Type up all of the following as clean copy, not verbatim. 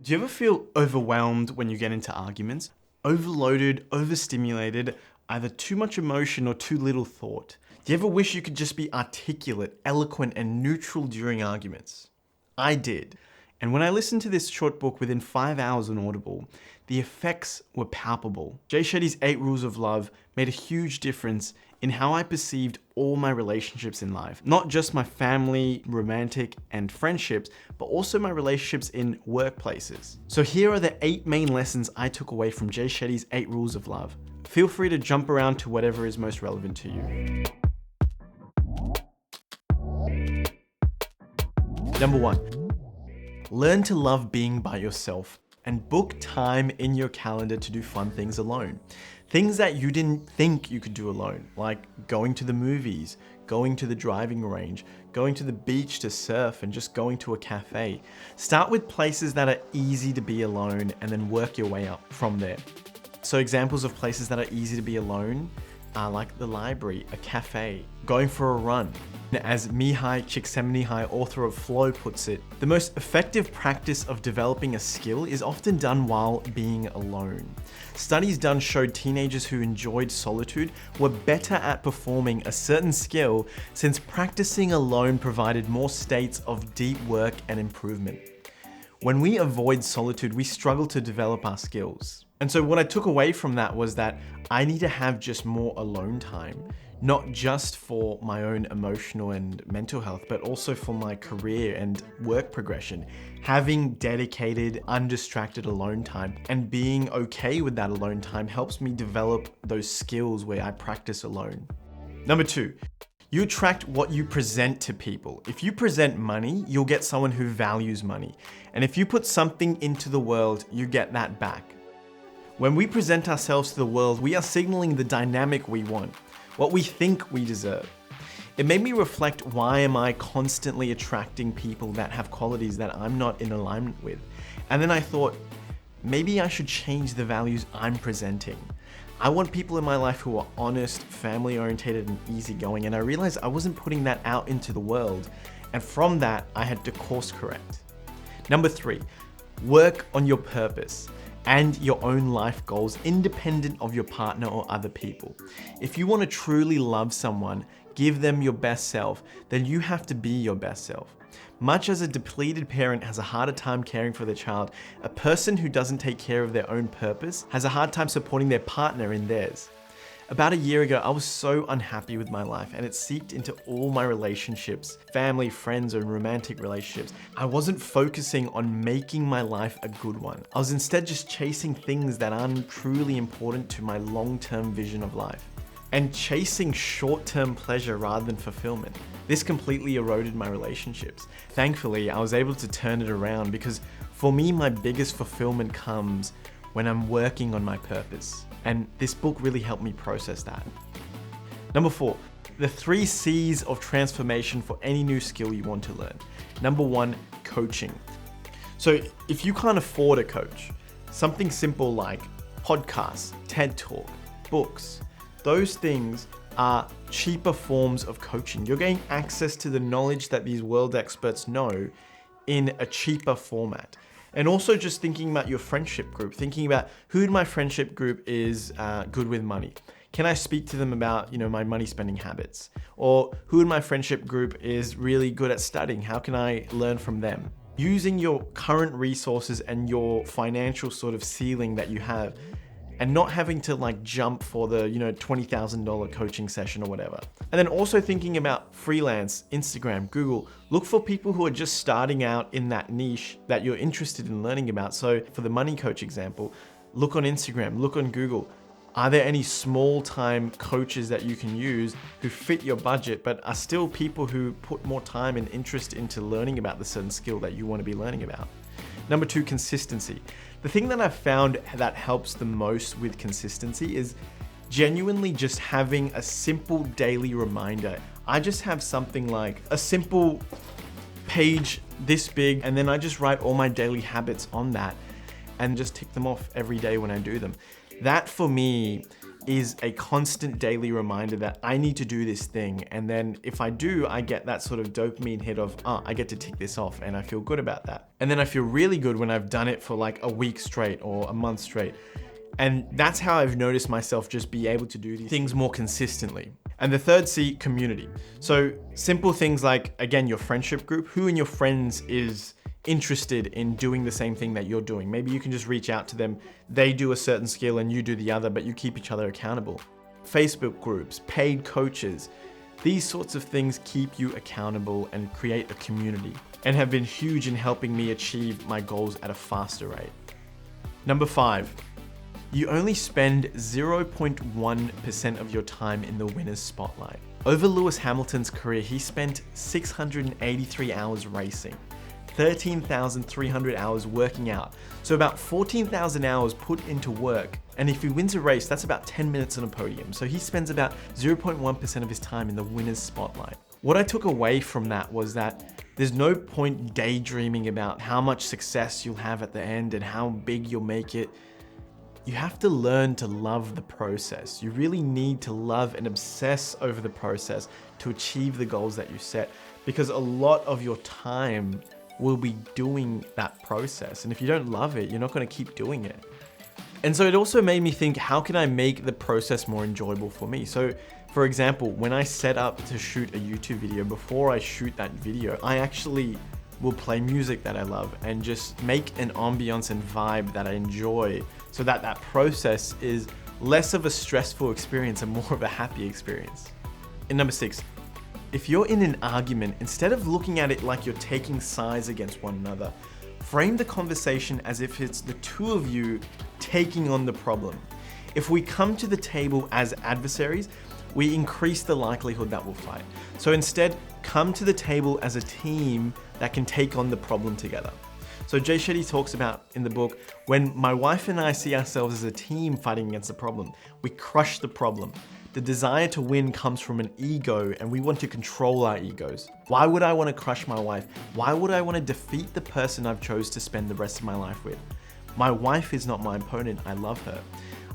Do you ever feel overwhelmed when you get into arguments? Overloaded, overstimulated, either too much emotion or too little thought? Do you ever wish you could just be articulate, eloquent, and neutral during arguments? I did. And when I listened to this short book within 5 hours on Audible, the effects were palpable. Shetty's 8 Rules of Love made a huge difference in how I perceived all my relationships in life. Not just my family, romantic, and friendships, but also my relationships in workplaces. So here are the 8 main lessons I took away from Shetty's 8 Rules of Love. Feel free to jump around to whatever is most relevant to you. Number 1. Learn to love being by yourself and book time in your calendar to do fun things alone. Things that you didn't think you could do alone, like going to the movies, going to the driving range, going to the beach to surf, and just going to a cafe. Start with places that are easy to be alone and then work your way up from there. So examples of places that are easy to be alone are like the library, a cafe, going for a run. As Mihai Csikszentmihalyi, author of Flow, puts it, the most effective practice of developing a skill is often done while being alone. Studies done showed teenagers who enjoyed solitude were better at performing a certain skill since practicing alone provided more states of deep work and improvement. When we avoid solitude, we struggle to develop our skills. And so what I took away from that was that I need to have just more alone time, not just for my own emotional and mental health, but also for my career and work progression. Having dedicated, undistracted alone time and being okay with that alone time helps me develop those skills where I practice alone. Number 2. You attract what you present to people. If you present money, you'll get someone who values money. And if you put something into the world, you get that back. When we present ourselves to the world, we are signaling the dynamic we want, what we think we deserve. It made me reflect, why am I constantly attracting people that have qualities that I'm not in alignment with? And then I thought, maybe I should change the values I'm presenting. I want people in my life who are honest, family-oriented, and easygoing, and I realized I wasn't putting that out into the world, and from that, I had to course correct. Number 3, work on your purpose and your own life goals independent of your partner or other people. If you want to truly love someone, give them your best self, then you have to be your best self. Much as a depleted parent has a harder time caring for their child, a person who doesn't take care of their own purpose has a hard time supporting their partner in theirs. About a year ago, I was so unhappy with my life and it seeped into all my relationships, family, friends, and romantic relationships. I wasn't focusing on making my life a good one. I was instead just chasing things that aren't truly important to my long-term vision of life and chasing short-term pleasure rather than fulfillment. This completely eroded my relationships. Thankfully, I was able to turn it around because for me, my biggest fulfillment comes when I'm working on my purpose. And this book really helped me process that. Number 4, the 3 C's of transformation for any new skill you want to learn. Number 1, coaching. So if you can't afford a coach, something simple like podcasts, TED Talk, books, those things are cheaper forms of coaching. You're getting access to the knowledge that these world experts know in a cheaper format. And also just thinking about your friendship group, thinking about who in my friendship group is good with money. Can I speak to them about, my money spending habits? Or who in my friendship group is really good at studying? How can I learn from them? Using your current resources and your financial sort of ceiling that you have, and not having to jump for the, $20,000 coaching session or whatever. And then also thinking about freelance, Instagram, Google. Look for people who are just starting out in that niche that you're interested in learning about. So for the money coach example, look on Instagram, look on Google. Are there any small-time coaches that you can use who fit your budget, but are still people who put more time and interest into learning about the certain skill that you want to be learning about? Number 2, consistency. The thing that I've found that helps the most with consistency is genuinely just having a simple daily reminder. I just have something like a simple page this big, and then I just write all my daily habits on that and just tick them off every day when I do them. That for me is a constant daily reminder that I need to do this thing. And then if I do, I get that sort of dopamine hit of, I get to tick this off and I feel good about that. And then I feel really good when I've done it for like a week straight or a month straight. And that's how I've noticed myself just be able to do these things more consistently. And the third C, community. So simple things like, again, your friendship group, who in your friends is interested in doing the same thing that you're doing. Maybe you can just reach out to them. They do a certain skill and you do the other, but you keep each other accountable. Facebook groups, paid coaches, these sorts of things keep you accountable and create a community and have been huge in helping me achieve my goals at a faster rate. Number 5, you only spend 0.1% of your time in the winner's spotlight. Over Lewis Hamilton's career, he spent 683 hours racing, 13,300 hours working out. So about 14,000 hours put into work. And if he wins a race, that's about 10 minutes on a podium. So he spends about 0.1% of his time in the winner's spotlight. What I took away from that was that there's no point daydreaming about how much success you'll have at the end and how big you'll make it. You have to learn to love the process. You really need to love and obsess over the process to achieve the goals that you set, because a lot of your time will be doing that process. And if you don't love it, you're not going to keep doing it. And so it also made me think, how can I make the process more enjoyable for me? So for example, when I set up to shoot a YouTube video, before I shoot that video, I actually will play music that I love and just make an ambiance and vibe that I enjoy, so that that process is less of a stressful experience and more of a happy experience. And number 6, if you're in an argument, instead of looking at it like you're taking sides against one another, frame the conversation as if it's the two of you taking on the problem. If we come to the table as adversaries, we increase the likelihood that we'll fight. So instead, come to the table as a team that can take on the problem together. So Jay Shetty talks about in the book, when my wife and I see ourselves as a team fighting against the problem, we crush the problem. The desire to win comes from an ego, and we want to control our egos. Why would I want to crush my wife? Why would I want to defeat the person I've chose to spend the rest of my life with? My wife is not my opponent. I love her.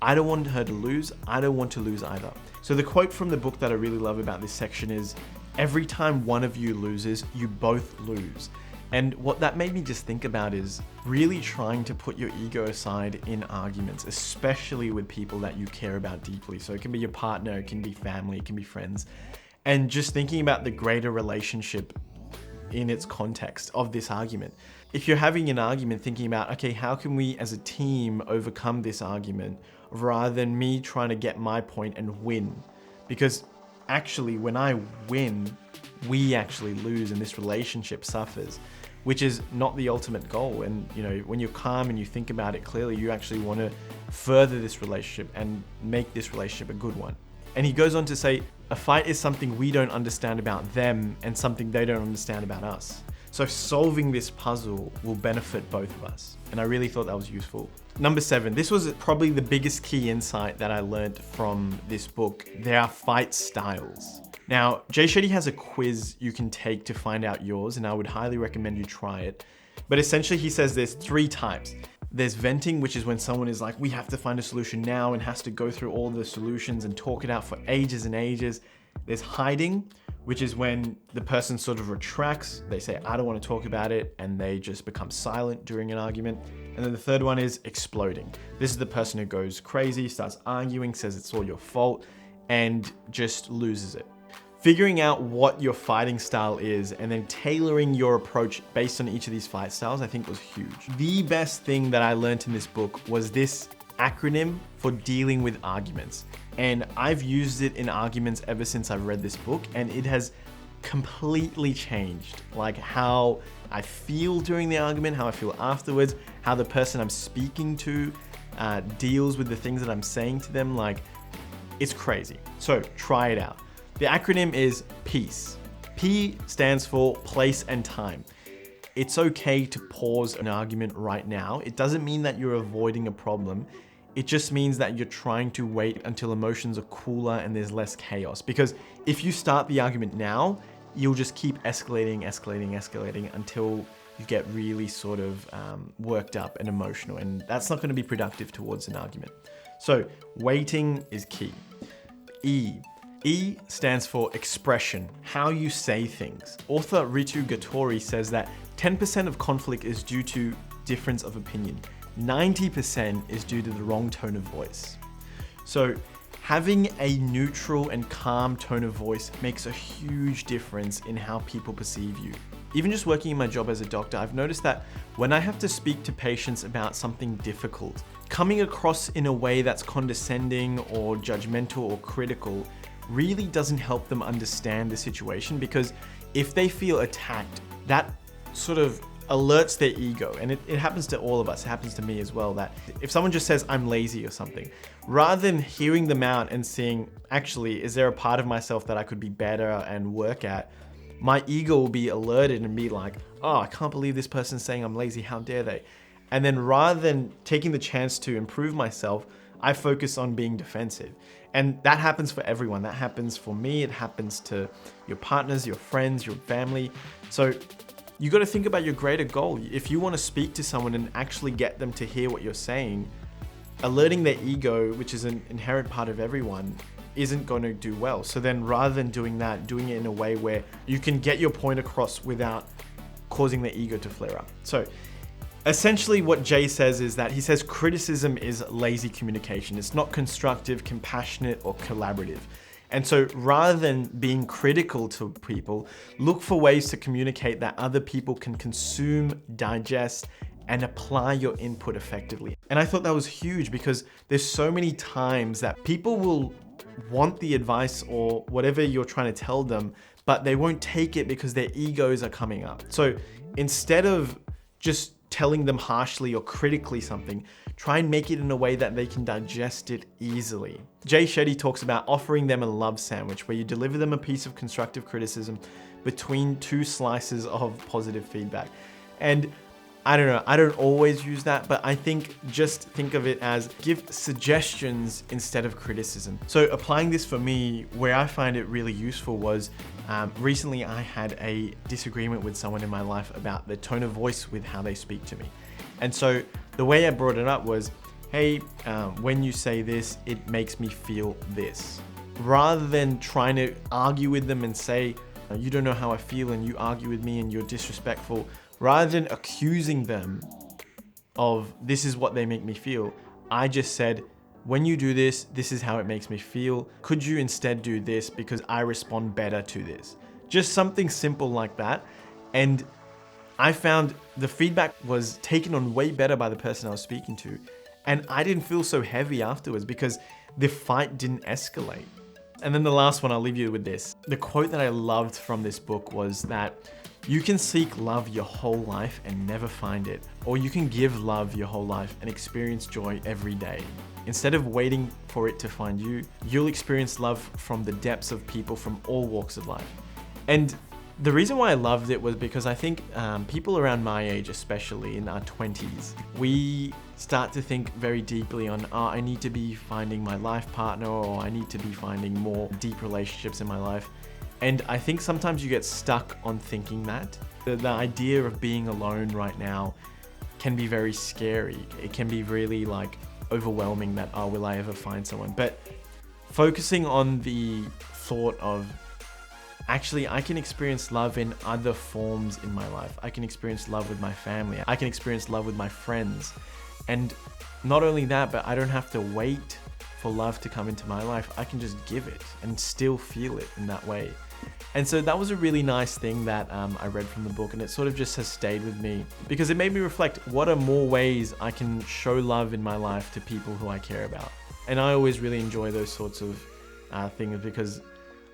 I don't want her to lose. I don't want to lose either. So the quote from the book that I really love about this section is, every time one of you loses, you both lose. And what that made me just think about is really trying to put your ego aside in arguments, especially with people that you care about deeply. So it can be your partner, it can be family, it can be friends. And just thinking about the greater relationship in its context of this argument. If you're having an argument, thinking about, okay, how can we as a team overcome this argument, rather than me trying to get my point and win? Because actually, when I win, we actually lose and this relationship suffers, which is not the ultimate goal. And you know, when you're calm and you think about it clearly, you actually want to further this relationship and make this relationship a good one. And he goes on to say, a fight is something we don't understand about them and something they don't understand about us. So solving this puzzle will benefit both of us. And I really thought that was useful. Number 7, this was probably the biggest key insight that I learned from this book. There are fight styles. Now, Jay Shetty has a quiz you can take to find out yours, and I would highly recommend you try it. But essentially he says there's 3 types. There's venting, which is when someone is like, we have to find a solution now, and has to go through all the solutions and talk it out for ages and ages. There's hiding, which is when the person sort of retracts. They say, I don't want to talk about it, and they just become silent during an argument. And then the third one is exploding. This is the person who goes crazy, starts arguing, says it's all your fault, and just loses it. Figuring out what your fighting style is and then tailoring your approach based on each of these fight styles, I think was huge. The best thing that I learned in this book was this acronym for dealing with arguments. And I've used it in arguments ever since I've read this book, and it has completely changed like how I feel during the argument, how I feel afterwards, how the person I'm speaking to deals with the things that I'm saying to them. Like, it's crazy. So try it out. The acronym is PEACE. P stands for place and time. It's okay to pause an argument right now. It doesn't mean that you're avoiding a problem. It just means that you're trying to wait until emotions are cooler and there's less chaos. Because if you start the argument now, you'll just keep escalating until you get really sort of worked up and emotional, and that's not going to be productive towards an argument. So waiting is key. E stands for expression, how you say things. Author Ritu Gatori says that 10% of conflict is due to difference of opinion. 90% is due to the wrong tone of voice. So having a neutral and calm tone of voice makes a huge difference in how people perceive you. Even just working in my job as a doctor, I've noticed that when I have to speak to patients about something difficult, coming across in a way that's condescending or judgmental or critical really doesn't help them understand the situation, because if they feel attacked, that sort of alerts their ego. And it happens to all of us, it happens to me as well, that if someone just says I'm lazy or something, rather than hearing them out and seeing, actually, is there a part of myself that I could be better and work at, my ego will be alerted and be like, oh, I can't believe this person's saying I'm lazy, how dare they? And then rather than taking the chance to improve myself, I focus on being defensive. And that happens for everyone. That happens for me, it happens to your partners, your friends, your family. So you got to think about your greater goal. If you want to speak to someone and actually get them to hear what you're saying, alerting their ego, which is an inherent part of everyone, isn't going to do well. So then rather than doing that, doing it in a way where you can get your point across without causing their ego to flare up. So essentially what Jay says is that he says criticism is lazy communication. It's not constructive, compassionate, or collaborative. And so rather than being critical to people, look for ways to communicate that other people can consume, digest, and apply your input effectively. And I thought that was huge, because there's so many times that people will want the advice or whatever you're trying to tell them, but they won't take it because their egos are coming up. So instead of just telling them harshly or critically something, try and make it in a way that they can digest it easily. Jay Shetty talks about offering them a love sandwich, where you deliver them a piece of constructive criticism between two slices of positive feedback. And I don't know, I don't always use that, but I think just think of it as give suggestions instead of criticism. So applying this for me, where I find it really useful was recently I had a disagreement with someone in my life about the tone of voice with how they speak to me. And so the way I brought it up was, hey, when you say this, it makes me feel this. Rather than trying to argue with them and say, you don't know how I feel and you argue with me and you're disrespectful, rather than accusing them of this is what they make me feel, I just said, when you do this, this is how it makes me feel. Could you instead do this because I respond better to this? Just something simple like that. And I found the feedback was taken on way better by the person I was speaking to. And I didn't feel so heavy afterwards because the fight didn't escalate. And then the last one, I'll leave you with this. The quote that I loved from this book was that you can seek love your whole life and never find it, or you can give love your whole life and experience joy every day. Instead of waiting for it to find you, you'll experience love from the depths of people from all walks of life. And the reason why I loved it was because I think people around my age, especially in our 20s, we start to think very deeply on, oh, I need to be finding my life partner, or I need to be finding more deep relationships in my life. And I think sometimes you get stuck on thinking that. The idea of being alone right now can be very scary. It can be really like overwhelming that, oh, will I ever find someone? But focusing on the thought of, actually, I can experience love in other forms in my life. I can experience love with my family. I can experience love with my friends. And not only that, but I don't have to wait for love to come into my life. I can just give it and still feel it in that way. And so that was a really nice thing that I read from the book, and it sort of just has stayed with me because it made me reflect, what are more ways I can show love in my life to people who I care about? And I always really enjoy those sorts of things because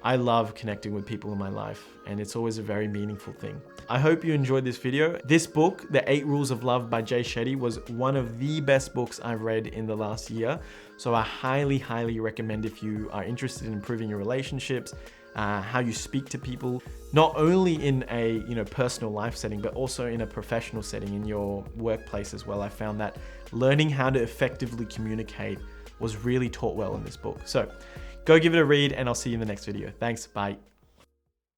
I love connecting with people in my life, and it's always a very meaningful thing. I hope you enjoyed this video. This book, The 8 Rules of Love by Jay Shetty, was one of the best books I've read in the last year. So I highly, highly recommend if you are interested in improving your relationships, how you speak to people, not only in a personal life setting, but also in a professional setting, in your workplace as well. I found that learning how to effectively communicate was really taught well in this book. So go give it a read, and I'll see you in the next video. Thanks, bye.